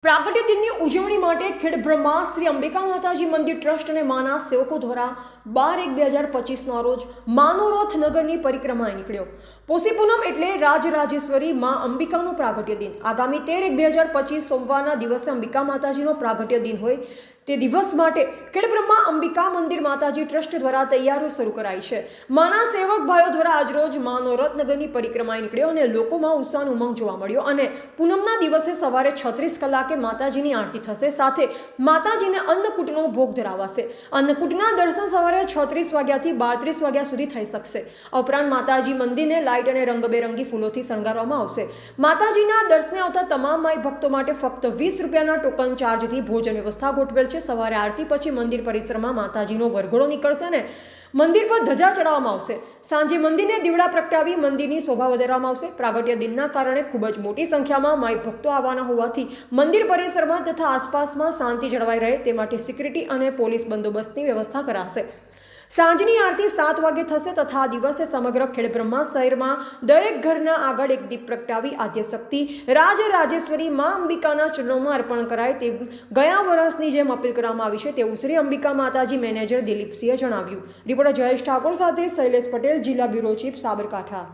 પ્રાગટ્ય દિનની ઉજવણી માટે ખેડબ્રહ્મા શ્રી અંબિકા માતાજી મંદિર ટ્રસ્ટ અને માના સેવકો દ્વારા 12/1/2025ના રોજ માનો રથ નગરની પરિક્રમાએ નીકળ્યો। પોષી પૂનમ એટલે રાજરાજેશ્વરી મા અંબિકાનો પ્રાગટ્ય દિન। આગામી 13/1/2025 સોમવારના દિવસે અંબિકા માતાજીનો પ્રાગટ્ય દિન હોય તે દિવસ માટે ખેડબ્રહ્મા અંબિકા મંદિર માતાજી ટ્રસ્ટ દ્વારા તૈયારીઓ શરૂ કરાઈ છે। માના સેવક ભાઈઓ દ્વારા આજરોજ માનો રથ નગરની પરિક્રમાએ નીકળ્યો અને લોકોમાં ઉત્સાહ ઉમંગ જોવા મળ્યો અને પૂનમના દિવસે સવારે 36 કલાકે માતાજીની આરતી થશે। સાથે માતાજીને અન્નકૂટનો ભોગ ધરાવાશે। અન્નકૂટના દર્શન સવારે 36 વાગ્યાથી 32 વાગ્યા સુધી થઈ શકશે। ઉપરાંત માતાજી મંદિરને લાઇટ અને રંગબેરંગી ફૂલોથી શણગારવામાં આવશે। માતાજીના દર્શને આવતા તમામ માઈ ભક્તો માટે ફક્ત 20 રૂપિયાના ટોકન ચાર્જથી ભોજન વ્યવસ્થા ગોઠવેલ છે। સવારે આરતી પછી મંદિર પરિસરમાં માતાજીનો વરઘોડો નીકળશે અને મંદિર પર ધજા ચડાવવામાં આવશે। સાંજે મંદિરને દીવડા પ્રગટાવી મંદિરની શોભા વધારવામાં આવશે। પ્રાગટ્ય દિનના કારણે ખૂબ જ મોટી સંખ્યામાં માઈ ભક્તો આવવાના હોવાથી મંદિર પરિસરમાં તથા આસપાસમાં શાંતિ જળવાઈ રહે તે માટે સિક્યુરિટી અને પોલીસ બંદોબસ્તની વ્યવસ્થા કરાશે। સાંજની આરતી 7 વાગે થશે તથા આ દિવસે સમગ્ર ખેડબ્રહ્મા શહેરમાં દરેક ઘરના આગળ એક દીપ પ્રગટાવી આદ્યશક્તિ રાજરાજેશ્વરી મા અંબિકાના ચરણોમાં અર્પણ કરાય તે ગયા વર્ષની જેમ અપીલ કરવામાં આવી છે તેવું શ્રી અંબિકા માતાજી મેનેજર દિલીપસિંહે જણાવ્યું। રિપોર્ટર જયેશ ઠાકોર સાથે શૈલેષ પટેલ, જિલ્લા બ્યુરો ચીફ, સાબરકાંઠા।